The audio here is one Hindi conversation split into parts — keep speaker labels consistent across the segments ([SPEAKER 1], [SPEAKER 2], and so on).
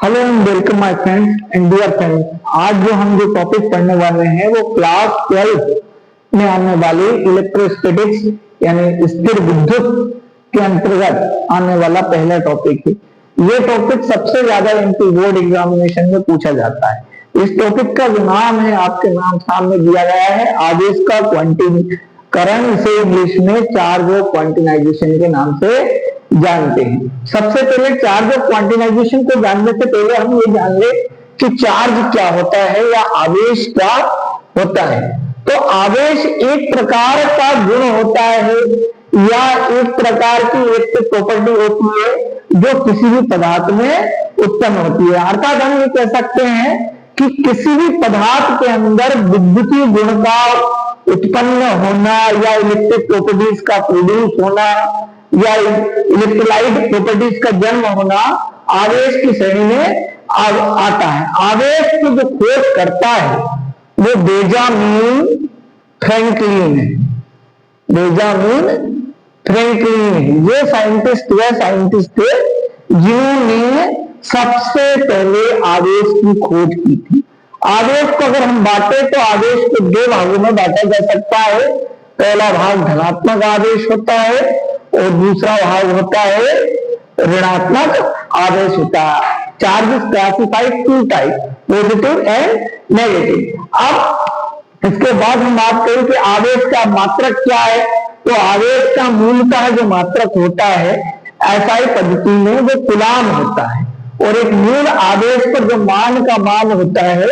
[SPEAKER 1] Hello and welcome my friends and dear friends. आज जो टॉपिक पढ़ने वाले हैं वो क्लास 12 में आने वाली इलेक्ट्रोस्टैटिक्स यानी स्थिर विद्युत के अंतर्गत आने वाला पहला टॉपिक है। ये टॉपिक सबसे ज्यादा एमपी बोर्ड एग्जामिनेशन में पूछा जाता है। इस टॉपिक का जो नाम है आपके नाम सामने दिया गया है, आवेश का क्वांटीकरण। इसे इंग्लिश में चार्ज ऑफ क्वांटिनाइजेशन के नाम से जानते हैं। सबसे पहले चार्ज ऑफ क्वांटिनाइजेशन को जानने से पहले हम ये जान ले कि चार्ज क्या होता है या आवेश क्या होता है। तो आवेश एक प्रकार का गुण होता है या एक प्रकार की इलेक्ट्रिक प्रॉपर्टी होती है जो किसी भी पदार्थ में उत्पन्न होती है। अर्थात हम ये कह सकते हैं कि किसी भी पदार्थ के अंदर विद्युतीय गुण का उत्पन्न होना या इलेक्ट्रिक प्रॉपर्टीज का प्रोड्यूस होना या इलेक्ट्रोलाइट प्रॉपर्टीज का जन्म होना आवेश की श्रेणी में आता है। आवेश की जो खोज करता है वो बेंजामिन फ्रैंकलिन है। बेंजामिन फ्रैंकलिन है ये साइंटिस्ट थे जिन्होंने सबसे पहले आवेश की खोज की थी। आवेश को अगर हम बांटे तो आवेश को दो भागों में बांटा जा सकता है। पहला भाग धनात्मक आवेश होता है और दूसरा भाग होता है ऋणात्मक आवेश होता है। Charge is classified to type, positive and negative. अब इसके बाद हम बात करें कि आवेश का मात्रक क्या है। तो आवेश का मूलतः जो मात्रक होता है एसआई पद्धति में वो कूलाम होता है और एक मूल आवेश पर जो मान का मान होता है,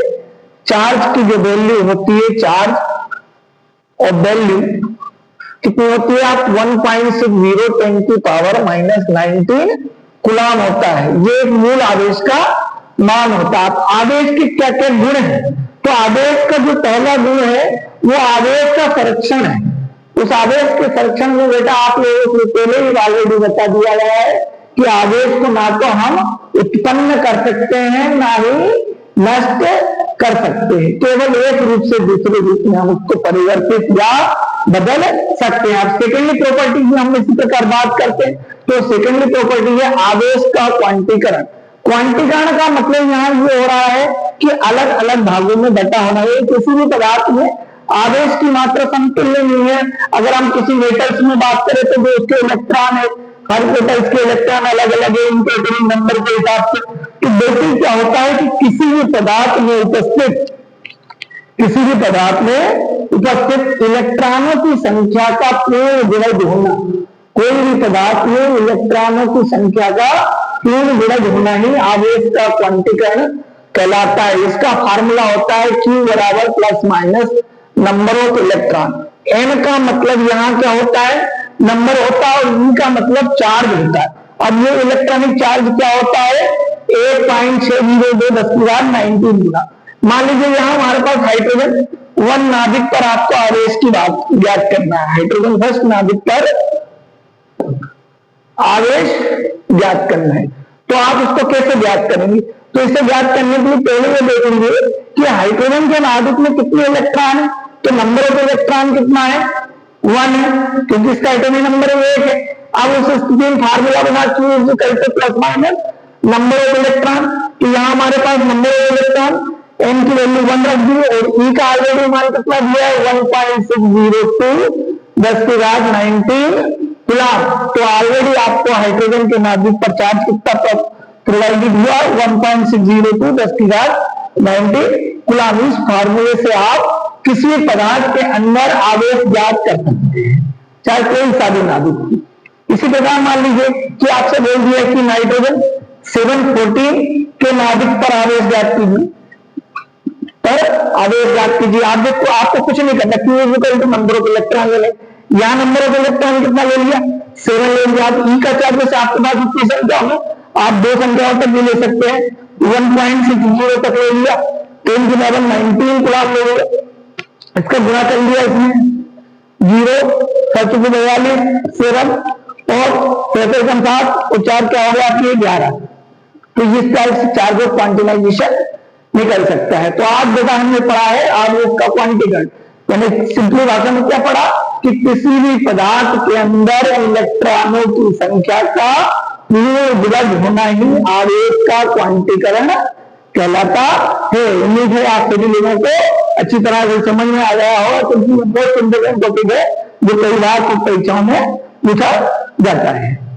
[SPEAKER 1] चार्ज की जो वैल्यू होती है, चार्ज और वैल्यू कितनी होती है, आप 1.60 10 की पावर -19 कूलाम होता है। ये एक मूल आवेश का मान होता है। आवेश के क्या क्या गुण है? तो आवेश का जो पहला गुण है वो आवेश का संरक्षण है। उस आवेश के संरक्षण में बेटा आप लोगों को पहले ही ऑलरेडी बता दिया गया है कि आवेश को ना तो हम उत्पन्न कर सकते हैं ना ही नष्ट कर सकते हैं। केवल एक रूप से दूसरे रूप में हम उसको परिवर्तित या बदल सकते हैं। अब सेकेंडरी प्रॉपर्टी की हम इसी प्रकार बात करते हैं तो सेकेंडरी प्रॉपर्टी है आवेश का क्वांटीकरण। क्वांटीकरण का मतलब यहाँ ये हो रहा है कि अलग अलग भागों में बटा होना है। किसी भी पदार्थ में आवेश की मात्रा समतुल्य नहीं है। अगर हम किसी मेटल्स में बात करें तो जो उसके इलेक्ट्रॉन है, हर मेटल्स के इलेक्ट्रॉन अलग अलग है उनके एटॉमिक नंबर के हिसाब से। तो बेसिक क्या होता है कि किसी भी पदार्थ में उपस्थित इलेक्ट्रॉनों की संख्या का पूर्ण गुणज होना, कोई भी पदार्थ में इलेक्ट्रॉनों की संख्या का पूर्ण गुणज होना ही आवेश का क्वांटीकरण कहलाता है। इसका फार्मूला होता है Q बराबर plus minus number of electron. N का मतलब यहाँ क्या होता है, नंबर होता है और E का मतलब चार्ज होता है। अब ये इलेक्ट्रॉनिक चार्ज क्या होता है, 8.602 10 की घात 19 गुना। मान लीजिए यहाँ हमारे पास हाइड्रोजन 1 नाभिक पर आपको आवेश की बात ज्ञात करना है। हाइड्रोजन फर्स्ट नाभिक पर आवेश ज्ञात करना है तो आप इसको कैसे ज्ञात करेंगे? तो इसे ज्ञात करने के लिए पहले ये देखेंगे कि हाइड्रोजन के नाभिक में कितने इलेक्ट्रॉन है। तो नंबर ऑफ इलेक्ट्रॉन कितना है, 1 है क्योंकि इसका एटॉमिक नंबर 1 है। अब उस स्थिति में फार्मूला बना Q plus minus number of electron. तो यहाँ हमारे पास नंबर ऑफ इलेक्ट्रॉन n की वैल्यू 1 रख दी और E का ऑलरेडी मान कितना दिया है 1.602 10 की घात 19 कूलाम। तो ऑलरेडी आपको हाइड्रोजन के नाभिक पर चार्ज कितना प्रोवाइडेड हुआ 1.602 10 की घात 19 कूलाम। इस फार्मूले से आप किसी पदार्थ के अंदर आवेश ज्ञात कर सकते हैं, चाहे कोई सा भी नाभिक। इसी प्रकार मान लीजिए कि आपसे बोल दिया कि नाइट्रोजन 714 के नाभिक पर आवेश ज्ञात कीजिए, पर आवेश ज्ञात कीजिए। आप देखो आपको कुछ नहीं करना, Q नंबर ऑफ इलेक्ट्रॉन ले। यहाँ नंबर ऑफ इलेक्ट्रॉन कितना ले लिया, 7 ले लिया। आप E का चार्ज से आपके पास कितनी संख्या हो, आप दो संख्याओं तक भी ले सकते हैं। 1.60 तक ले लिया, 10 की पावर 19 कूलाम ले लिया। इसका गुणा कर लिया इसमें 0 42 7 और 7 और 4 क्या हो गया आपकी 11। तो इस तरह से चार्ज ऑफ क्वांटिनाइजेशन निकल सकता है। तो आज बेटा हमने पढ़ा है आवेश का क्वांटीकरण। यानी सिंपली भाषा में क्या पढ़ा कि किसी भी पदार्थ के अंदर इलेक्ट्रॉनों की संख्या का ब्लड होना ही आवेश का क्वांटीकरण कहलाता है। उम्मीद है आप सभी लोगों को अच्छी तरह से समझ में आ गया होगा, क्योंकि बहुत इंपॉर्टेंट टॉपिक है जो कई बार परीक्षाओं में पूछा जाता है।